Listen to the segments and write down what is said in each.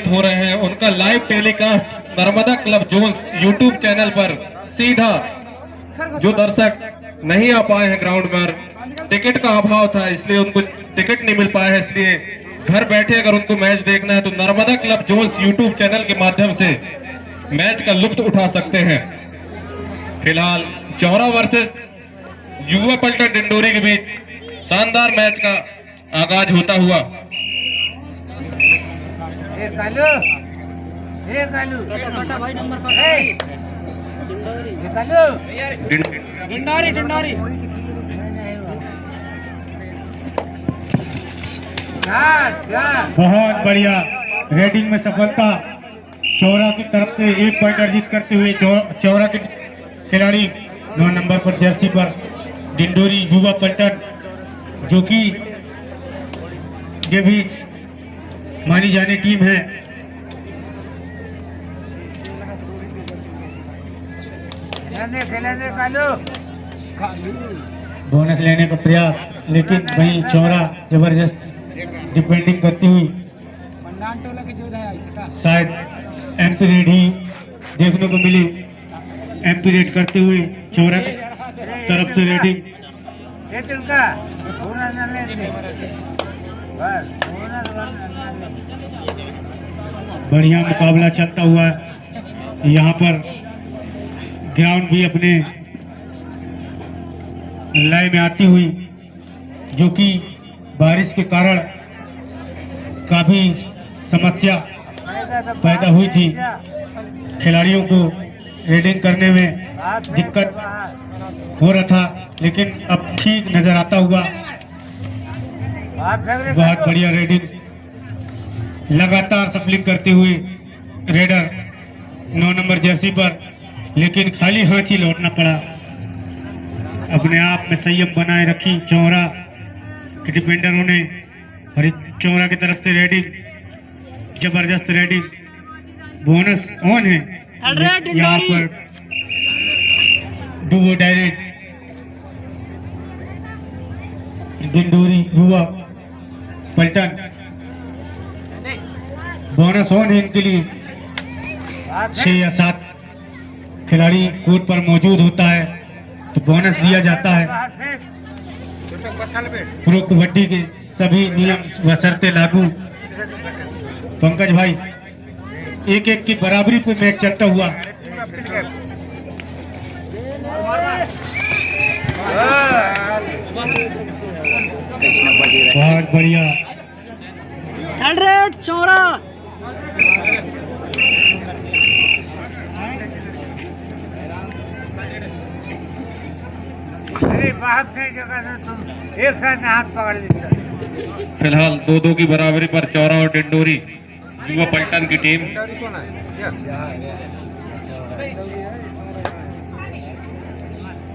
हो रहे हैं उनका live telecast Narmada club zones YouTube channel पर सीधा, जो दर्शक नहीं आ पाए हैं ग्राउंड पर, टिकट का अभाव था इसलिए उनको टिकट नहीं मिल पाया है, इसलिए घर बैठे अगर उनको मैच देखना है तो Narmada club zones YouTube channel के माध्यम से मैच का लुत्फ उठा सकते हैं। फिलहाल चौरा वर्सेस युवा पलटन डिंडोरी के बीच शानदार मैच का आगाज होता हुआ बहुत बढ़िया रेडिंग में सफलता चौरा की तरफ से 1 पॉइंट अर्जित करते हुए चौरा के खिलाड़ी 9 नंबर पर जर्सी पर डिंडोरी युवा पलटन, जो कि ये भी मानी जाने टीम है। बोनस लेने का प्रयास, लेकिन वहीं चौरा जबरदस्त डिफेंडिंग करती हुई शायद एमपी रेड ही देखने को मिली। एमपी रेड करते हुए चौरा तरफ से रेडिंग, बढ़िया मुकाबला चलता हुआ यहाँ पर। ग्राउंड भी अपने लय में आती हुई, जो कि बारिश के कारण काफी समस्या पैदा हुई थी, खिलाड़ियों को रेडिंग करने में दिक्कत हो रहा था, लेकिन अब ठीक नजर आता हुआ। बहुत बढ़िया रेडिंग, लगातार सफलिंग करते हुए रेडर 9 नंबर जर्सी पर, लेकिन खाली हाथ ही लौटना पड़ा। अपने आप में संयम बनाए रखी चौरा के डिफेंडरों ने, और चौरा की तरफ से रेडिंग, जबरदस्त रेडिंग, बोनस ऑन है यहाँ पर। डुओ डायरेक्ट डिंडोरी युवा पलटन, बोनस ऑन है इनके लिए। 6 या 7 खिलाड़ी कोर्ट पर मौजूद होता है तो बोनस दिया जाता है। प्रो कबड्डी के सभी नियम व शर्तें लागू। पंकज भाई, 1-1 की बराबरी पे मैच चलता हुआ। बहुत बढ़िया चौरा तुम एक साथ हाथ पकड़ लेते। फिलहाल 2-2 की बराबरी पर चौरा और डिंडोरी युवा पलटन की टीम।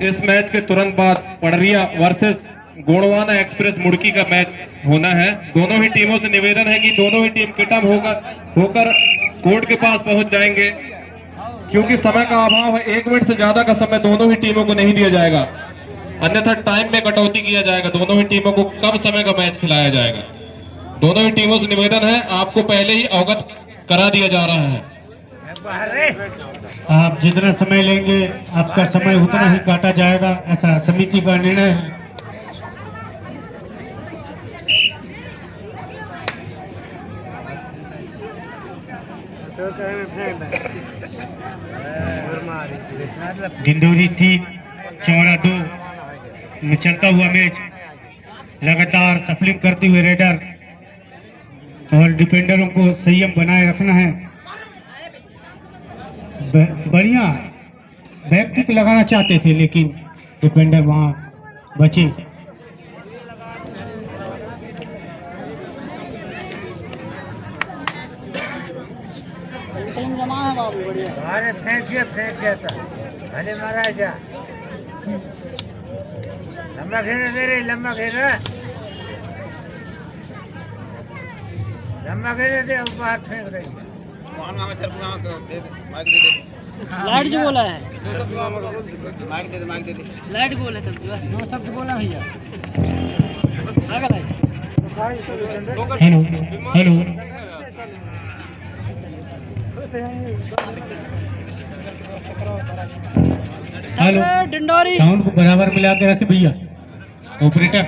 इस मैच के तुरंत बाद पड़रिया वर्सेस गोंडवाना एक्सप्रेस मुड़की का मैच होना है। दोनों ही टीमों से निवेदन है कि दोनों ही टीम किटअप होकर कोर्ट के पास पहुंच जाएंगे, क्योंकि समय का अभाव है। 1 मिनट से ज्यादा का समय दोनों ही टीमों को नहीं दिया जाएगा, अन्यथा टाइम में कटौती किया जाएगा। दोनों ही टीमों को कम समय का मैच खिलाया जाएगा। दोनों ही टीमों से निवेदन है, आपको पहले ही अवगत करा दिया जा रहा है। आप जितना समय लेंगे आपका समय उतना ही काटा जाएगा, ऐसा समिति का निर्णय है। डिंडोरी 3 चौरा 2 में चलता हुआ मैच, लगातार सफलिंग करते हुए रेडर और डिफेंडरों को संयम बनाए रखना है। बढ़िया बैक किक लगाना चाहते थे, लेकिन डिफेंडर वहां बचे। अरे फेंक गया था। अरे महाराज लंबा घेर दे रही, लंबा घेर बाहर फेंक रही। लाइट जो बोला है, माइक दे दे। लाइट बोला है, तब जो शब्द बोला भैया। Hello hello hello, Dindori sound को बराबर मिला के रखे भैया ऑपरेटर।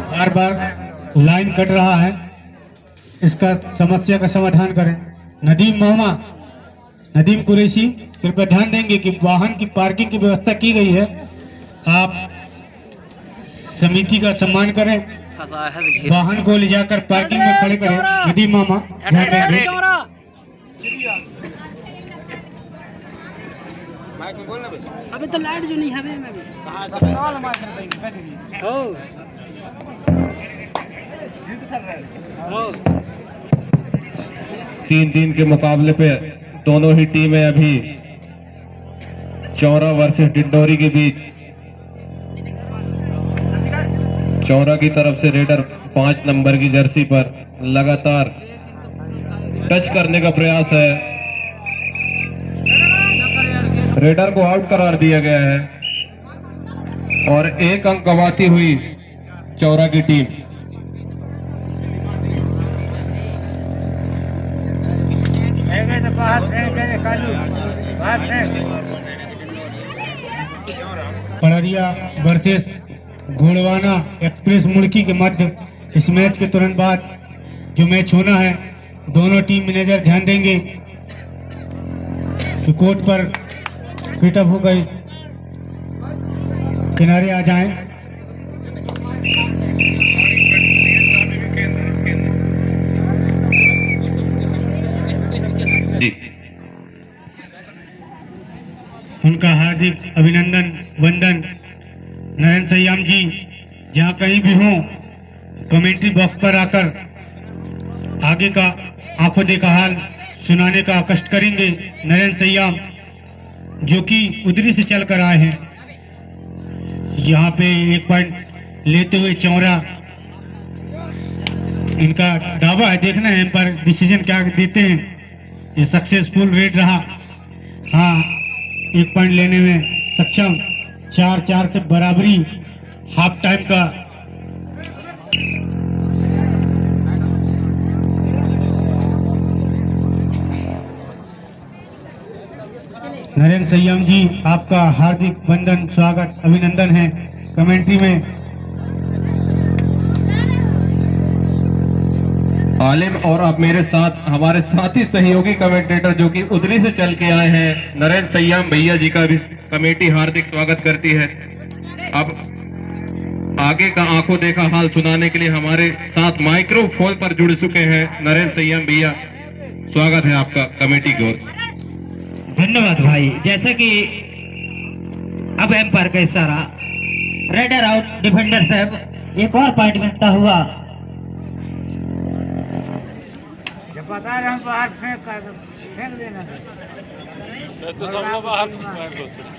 बार बार लाइन कट रहा है, इसका समस्या का समाधान करें। नदीम मामा, नदीम कुरैशी, कृपया ध्यान देंगे कि वाहन की पार्किंग की व्यवस्था की गई है, आप समिति का सम्मान करें, वाहन को ले जाकर पार्किंग में खड़े करें। नदीम मामा ध्यान देंगे। चौरा अबे तो लाइट जो नहीं है में भी हो 3 दिन के मुकाबले पे दोनों ही टीमें अभी चौरा वर्सेस डिंडोरी के बीच। चौरा की तरफ से रेडर 5 नंबर की जर्सी पर लगातार टच करने का प्रयास है, रेडर को आउट करार दिया गया है और 1 अंक गंवाती हुई चौरा की टीम। तो बाहर फेंक दे कालू, बाहर फेंक। पड़रिया वर्सेस घोड़वाना एक्सप्रेस मुड़की के मध्य इस मैच के तुरंत बाद जो मैच होना है, दोनों टीम मैनेजर ध्यान देंगे कि कोर्ट पर पिटअप हो गई, किनारे आ जाएं। उनका हार्दिक अभिनंदन वंदन। नयन सयाम जी जहाँ कहीं भी हो, कमेंट्री बॉक्स पर आकर आगे का आंखों देखा हाल सुनाने का कष्ट करेंगे। नयन सयाम जो कि उधरी से चल कर आए हैं, यहाँ पे 1 पॉइंट लेते हुए चौरा, इनका दावा है, देखना है पर डिसीजन क्या देते हैं। ये सक्सेसफुल रेड रहा, हाँ 1 पॉइंट लेने में सक्षम। 4-4 से बराबरी हाफ टाइम का। नरेंद्र सयाम जी आपका हार्दिक वंदन, स्वागत, अभिनंदन है कमेंट्री में। आलिम और अब मेरे साथ हमारे साथी सहयोगी कमेंटेटर जो कि उधरी से चल के आए हैं, नरेंद्र सयाम भैया जी का भी कमेटी हार्दिक स्वागत करती है। अब आगे का आंखों देखा हाल सुनाने के लिए हमारे साथ माइक्रोफोन पर जुड़ चुके हैं नरेंद्र सयाम भैया, स्वागत है आपका कमेटी की ओर से। धन्यवाद भाई। जैसे कि अब एम्पायर का इशारा, रेडर आउट, डिफेंडर साहब 1 और पॉइंट मिलता हुआ। जब बता रहे हम बाहर फेंक देना।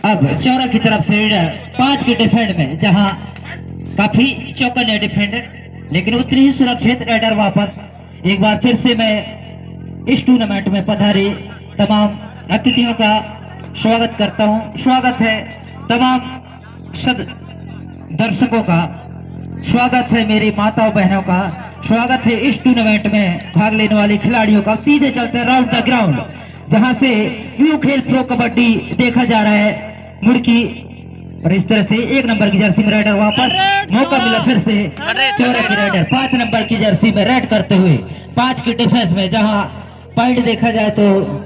अब चौरा की तरफ से रेडर 5 के डिफेंड में, जहां काफी चौकन है डिफेंडर, लेकिन उतनी ही सुरक्षित रेडर वापस। एक बार फिर से मैं इस टूर्नामेंट में पधारे तमाम अतिथियों का स्वागत करता हूं। स्वागत है तमाम दर्शकों का, स्वागत है मेरी माताओं बहनों का, स्वागत है इस टूर्नामेंट में भाग लेने वाले खिलाड़ियों का। सीधे चलते हैं राउंड द ग्राउंड, जहां से व्यू खेल प्रो कबड्डी देखा जा रहा है मुड़की। और इस तरह से 1 नंबर की जर्सी में राइडर वापस, मौका मिला फिर से चौरा की राइडर 5 नंबर की जर्सी में रेड करते हुए 5 की डिफेंस में, जहां पॉइंट देखा जाए तो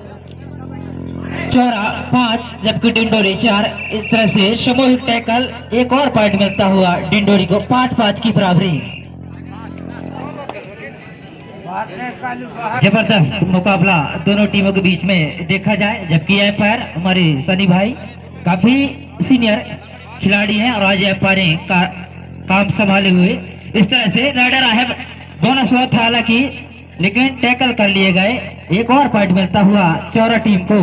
चौरा 5 जबकि डिंडोरी 4। इस तरह से सामूहिक टैकल 1 और पॉइंट मिलता हुआ डिंडोरी को 5-5 की बराबरी। जबरदस्त मुकाबला दोनों टीमों के बीच में देखा जाए, जबकि एम्पायर हमारे सनी भाई काफी सीनियर खिलाड़ी हैं और आज एम्पायरिंग का काम संभाले हुए। इस तरह से राइडर है, बोनस हुआ था हालांकि, लेकिन टैकल कर लिए गए। 1 और पॉइंट मिलता हुआ चौरा टीम को,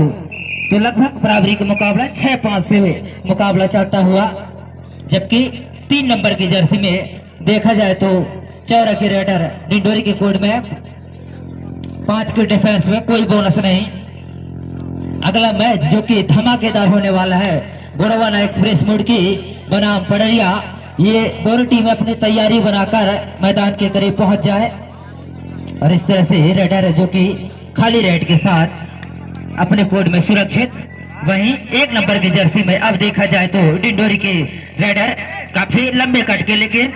तो लगभग बराबरी का मुकाबला 6-5 से मुकाबला चलता हुआ। जबकि 3 नंबर की जर्सी में देखा जाए तो चौरा की रेडर डिंडोरी के कोड में 5 के डिफेंस में कोई बोनस नहीं। अगला मैच जो कि धमाकेदार होने वाला है, गोड़वाना एक्सप्रेस मुड़की बनाम पड़रिया ये दोनों टीमें अपनी तैयारी बनाकर मैदान के करीब पहुंच जाए। और इस तरह से रेडर जो कि खाली रेड के साथ अपने कोड में सुरक्षित, वहीं 1 नंबर की जर्सी में अब देखा जाए तो डिंडोरी के रेडर काफी लंबे कट के लेकिन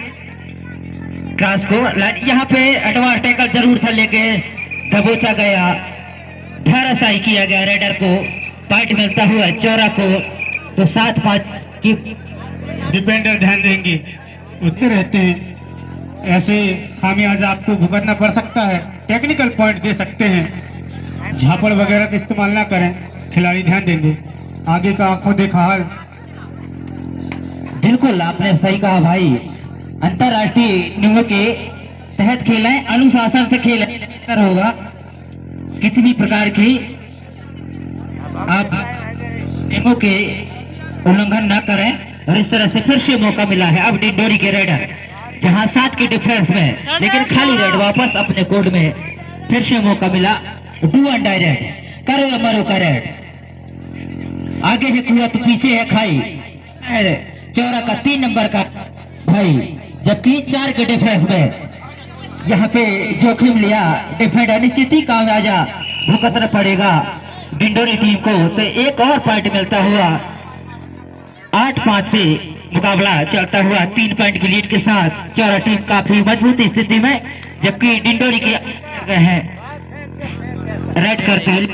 क्रॉस को यहाँ पे एडवांस टैकल जरूर था लेकिन दबोचा गया, धराशायी किया गया रेडर को, पॉइंट मिलता हुआ चौरा को। तो 7-5 की डिफेंडर ध्यान देंगे, उतने रहते हैं, ऐसे खामियाजा आपको भुगतना पड़ सकता है। टेक्निकल पॉइंट दे सकते हैं, झापड़ वगैरह का इस्तेमाल ना करें, खिलाड़ी ध्यान देंगे। आगे का आंखों देखा हाल। बिल्कुल आपने सही कहा भाई, अंतरराष्ट्रीय नियमों के तहत खेलें, अनुशासन से खेलें, बेहतर होगा। किसी भी प्रकार की आप नियमों के उल्लंघन न करें। और इस तरह से फिर से मौका मिला है अब डिंडोरी के रेडर, जहां 7 के डिफरेंस में लेकिन खाली रेड वापस अपने कोड में फिर से मौका मिला। डू एंड डायरेक्ट, करो या मरो का रेड, आगे है कुआ तो पीछे है खाई। चौरा का 3 नंबर का भाई, जबकि 4 के डिफरेंस में यहाँ पे जोखिम लिया डिफेंडर, निश्चित ही कामयाजा भुगतना पड़ेगा डिंडोरी टीम को। तो एक और पॉइंट मिलता हुआ 8-5 से मुकाबला चलता हुआ 3 पॉइंट की लीड के साथ चौरा टीम काफी मजबूत स्थिति में, जबकि डिंडोरी के गए हैं रेड करते हुए।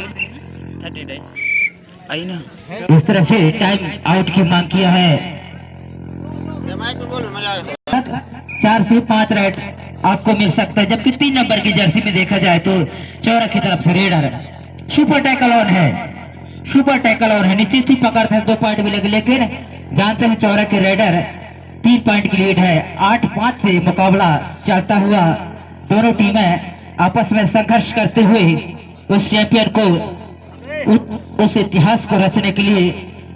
इस तरह से टाइम आउट की मांग किया है। 4 से 5 रेड आपको मिल सकता है, जबकि 3 नंबर की जर्सी में देखा जाए तो चौरा की तरफ से रेडर सुपर टैकल ऑन है, सुपर टैकल ऑन है, निश्चित ही पकड़ था 2 पॉइंट मिलेंगे, लेकिन जानते हैं चौरा के रेडर 3 पॉइंट की लीड है। 8-5 से मुकाबला चलता हुआ, दोनों टीमें आपस में संघर्ष करते हुए उस चैंपियन को, उस इतिहास को रचने के लिए।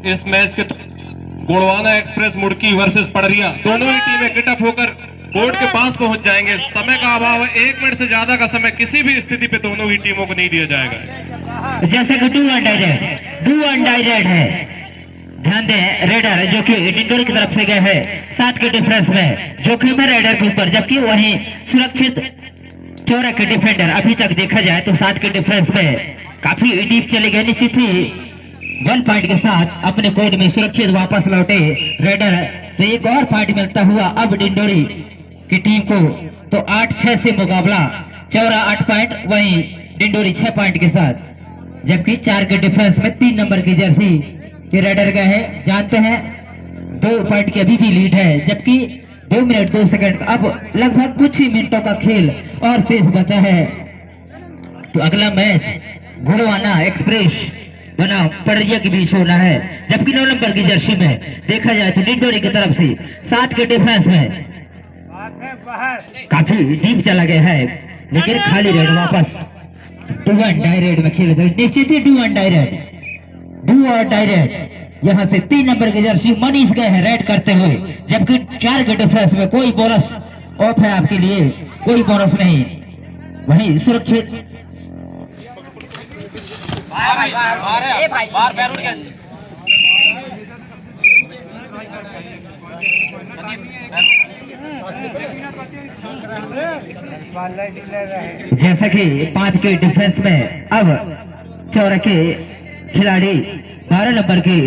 इस मैच के गोड़वाना एक्सप्रेस मुड़की वर्सेस पड़रिया, दोनों ही टीमें किटअप होकर बोर्ड के पास पहुंच जाएंगे। समय का अभाव है, 1 मिनट से ज्यादा का समय किसी भी स्थिति पे दोनों ही टीमों को नहीं दिया जाएगा। जैसे कि डू एंड डायरेक्ट है, ध्यान दें रेडर जो कि डिंडोरी की तरफ से गए हैं 7 के डिफरेंस में, जोखिम है रेडर के ऊपर, जबकि वहीं सुरक्षित चौरा के डिफेंडर अभी तक देखा जाए तो 7 के डिफरेंस में काफी डीप चले गए, निश्चित ही 1 पॉइंट के साथ अपने कोड में सुरक्षित वापस लौटे रेडर। तो एक और पॉइंट मिलता हुआ अब डिंडोरी की टीम को। तो 8-6 से मुकाबला, चौरा 8 पॉइंट, वहीं डिंडोरी 6 पॉइंट के साथ, जबकि 4 के डिफरेंस में 3 नंबर की जर्सी के रेडर गए हैं। जानते हैं 2 पॉइंट की अभी भी लीड है, जबकि 2 मिनट 2 सेकंड, अब लगभग कुछ ही मिनटों का खेल और शेष बचा है। तो अगला मैच गोड़वाना एक्सप्रेस बना पड़रिया के बीच होना है, जबकि 9 नंबर की जर्सी में देखा जाए तो डिंडोरी की तरफ से 7 के डिफरेंस में काफी डीप चला गया है, लेकिन खाली रेड वापस डू एंड डायरेक्ट में खेले जाए। निश्चित ही डू एंड डायरेक्ट यहाँ से 3 नंबर की जर्सी मनीष गए हैं रेड करते हुए, जबकि 4 के डिफरेंस में कोई बोनस ऑफ है आपके लिए, कोई बोनस नहीं। वहीं सुरक्षित जैसा कि 5 के डिफेंस में अब चौरा के खिलाड़ी 12 नंबर की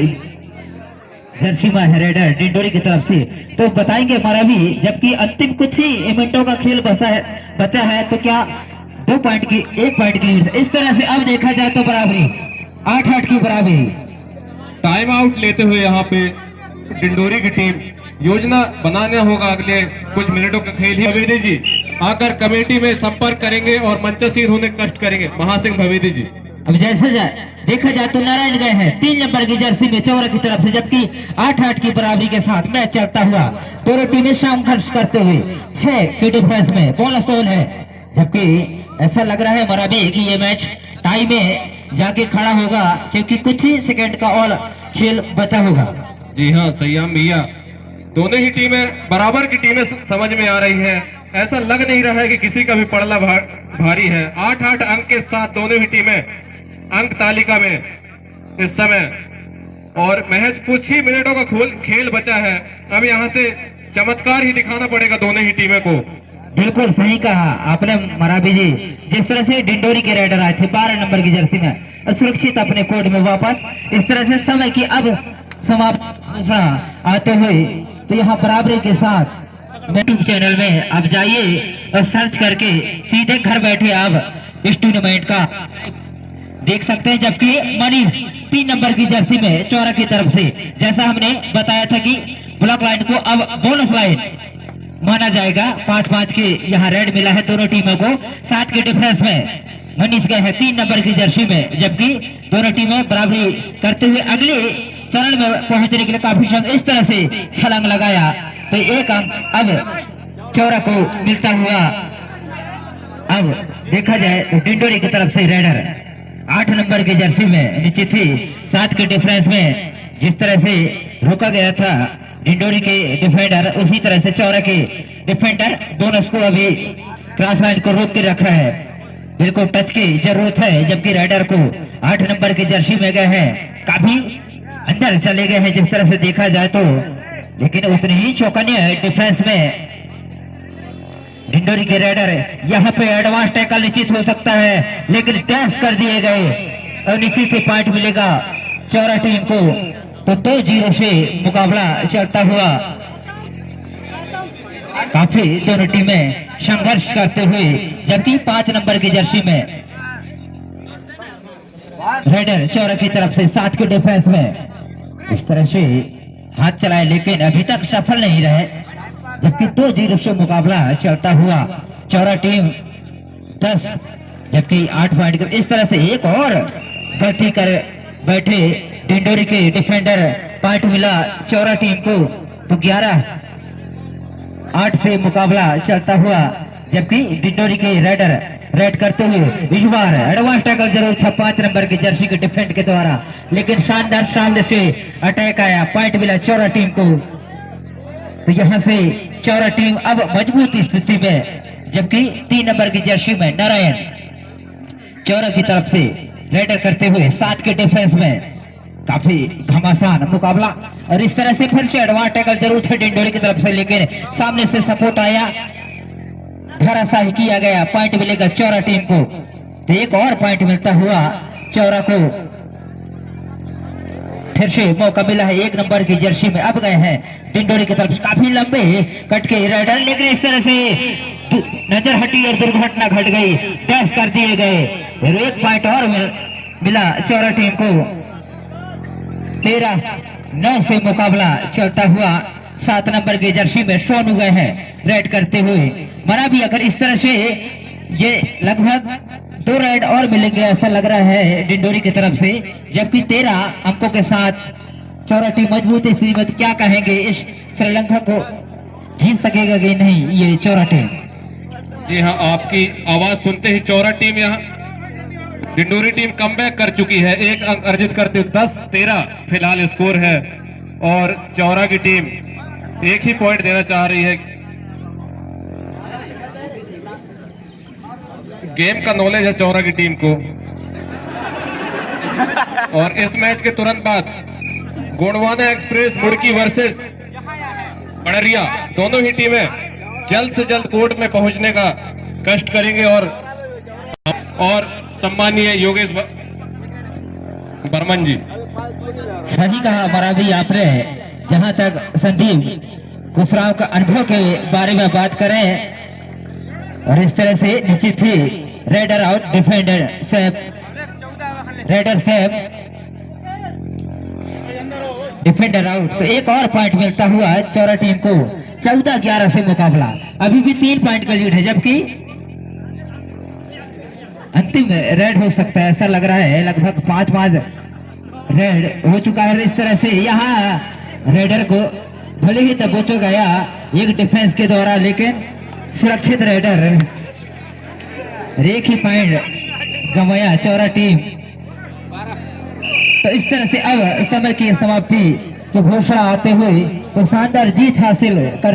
जर्सी में है रेडर डिंडोरी की तरफ से, तो बताएंगे हमारा भी, जबकि अंतिम कुछ ही मिनटों का खेल बचा है तो क्या 2 पॉइंट की 1 पॉइंट की लीड। इस तरह से अब देखा जाए तो बराबरी 8-8 की बराबरी। टाइम आउट लेते हुए यहाँ पे डिंडोरी की टीम योजना बनाना होगा अगले कुछ मिनटों का खेल ही। भवेदी जी आकर कमेटी में संपर्क करेंगे और मंचसीन होने कष्ट करेंगे। महासिंह भवेदी जी। अब जैसे देखा जाए तो नारायण गए हैं 3 नंबर की जर्सी में चौरा की तरफ से, जबकि 8-8 की बराबरी के साथ मैच चलता हुआ, दोनों टीमें संघर्ष करते हुए 6 के डिफरेंस में बोनस ऑन है, जबकि ऐसा लग रहा है हमारा भी कि ये मैच टाई में जाके खड़ा होगा, क्योंकि कुछ ही सेकंड का और खेल बचा होगा। जी हाँ सयाम भैया, दोनों ही टीमें बराबर की टीमें समझ में आ रही है, ऐसा लग नहीं रहा है कि किसी का भी पड़ला भारी है। 8-8 अंक के साथ दोनों ही टीमें अंक तालिका में इस समय, और महज कुछ ही मिनटों का खेल बचा है। अब यहाँ से चमत्कार ही दिखाना पड़ेगा दोनों ही टीमों को। बिल्कुल सही कहा आपने मराबी जी। जिस तरह से डिंडोरी के राइडर आए थे 12 नंबर की जर्सी में और सुरक्षित अपने कोर्ट में वापस, इस तरह से समय की अब समाप्त आते हुए तो यहाँ बराबरी के साथ यूट्यूब चैनल में आप जाइए और सर्च करके सीधे घर बैठे आप इस टूर्नामेंट का देख सकते हैं। जबकि मनीष 3 नंबर की जर्सी में चौरा की तरफ से, जैसा हमने बताया था कि ब्लॉक लाइन को अब बोनस लाइन माना जाएगा। 5-5 के यहाँ रेड मिला है दोनों टीमों को। 7 के डिफरेंस में मनीष गए हैं 3 नंबर की जर्सी में, जबकि दोनों टीमें बराबरी करते हुए अगले चरण में पहुंचने के लिए काफी इस तरह से छलांग लगाया तो 1 अंक अब चौरा को मिलता हुआ। अब देखा जाए तो डिंडोरी की तरफ से रेडर 8 नंबर की जर्सी में नीचे थी। 7 के डिफरेंस में जिस तरह से रोका गया था डिंडोरी के डिफेंडर, उसी तरह से चौरा के डिफेंडर बोनस को अभी क्रॉस लाइन को रोक के रखा है। बिल्कुल टच की जरूरत है, जबकि राइडर को 8 नंबर की जर्सी में गए हैं, काफी अंदर चले गए हैं जिस तरह से देखा जाए तो, लेकिन उतनी ही चौकन्ने डिफेंस में डिंडोरी के राइडर। यहाँ पे एडवांस टैकल निश्चित हो सकता है, लेकिन डैश कर दिए गए और निश्चित ही पॉइंट मिलेगा चौरा टीम को। तो 2-0 से मुकाबला चलता हुआ काफी दोनों टीमें संघर्ष करते हुए, जबकि 5 नंबर की जर्सी में रेडर चौरा की तरफ से 7 के डिफेंस में इस तरह से हाथ चलाए, लेकिन अभी तक सफल नहीं रहे। जबकि 2-0 से मुकाबला चलता हुआ चौरा टीम 10 जबकि 8 पॉइंट कर। इस तरह से एक और गलती कर बैठे डिंडोरी के डिफेंडर, पॉइंट मिला चौरा टीम को तो 11-8 से मुकाबला चलता हुआ। जबकि डिंडोरी के राइडर रेड करते हुए इस बार एडवांस टैकल जरूर था 5 नंबर की जर्सी के डिफेंड के द्वारा, लेकिन शानदार सामने से अटैक आया, पॉइंट मिला चौरा टीम को। तो यहाँ से चौरा टीम अब मजबूत स्थिति में, जबकि 3 नंबर की जर्सी में नारायण चौरा की तरफ से रेडर करते हुए 7 के डिफेंस में काफी घमासान मुकाबला। और इस तरह से फिर से एडवांस टैकल जरूर थे डिंडोरी की तरफ से, लेकिन सामने से सपोर्ट आया, धराशायी किया गया, पॉइंट मिलेगा चौरा टीम को। तो एक और पॉइंट मिलता हुआ चौरा को। फिर से मौका मिला है 1 नंबर की जर्सी में, अब गए हैं डिंडोरी की तरफ से काफी लंबे कट के राइडर, लेकिन इस तरह से नजर हटी और दुर्घटना घट गई, डैश कर दिए गए। फिर 1 पॉइंट और मिला चौरा टीम को। 13-9 से मुकाबला चलता हुआ। 7 नंबर की जर्सी में सोनू गए हैं रेड करते हुए। मरा भी अगर इस तरह से ये लगभग 2 रेड और मिलेंगे ऐसा लग रहा है डिंडोरी की तरफ से, जबकि 13 अंकों के साथ चौरा टीम मजबूत स्थिति में। तो क्या कहेंगे, इस श्रीलंका को जीत सकेगा कि नहीं ये चौरा टीम? जी हाँ, आपकी आवाज सुनते ही चौरा टीम यहाँ डिंडोरी टीम कमबैक कर चुकी है, 1 अंक अर्जित करते हुए 10-13 फिलहाल स्कोर है। और चौरा की टीम 1 ही पॉइंट देना चाह रही है। गेम का नॉलेज है चौरा की टीम को। और इस मैच के तुरंत बाद गोंडवाना एक्सप्रेस मुड़की वर्सेस बड़रिया, दोनों ही टीमें जल्द से जल्द कोर्ट में पहुंचने का कष्ट करेंगे। और सम्मानीय योगेश बर्मन जी, सही कहा हमारा भी आपने। जहां तक संदीप कुशराव का अनुभव के बारे में बात करें, और इस तरह से नीचे थी raider out, defender save, raider save, defender out. तो एक और पॉइंट मिलता हुआ चौरा टीम को। 14-11 से मुकाबला, अभी भी 3 पॉइंट का लीड है, जबकि अंतिम रेड हो सकता है ऐसा लग रहा है। लगभग 5-5 रेड हो चुका है। इस तरह से यहाँ रेडर को भले ही दबोचा गया एक डिफेंस के द्वारा, लेकिन सुरक्षित रेडर एक ही पॉइंट गंवाया चौरा टीम। तो इस तरह से अब समय की समाप्ति की घोषणा आते हुए तो शानदार जीत हासिल कर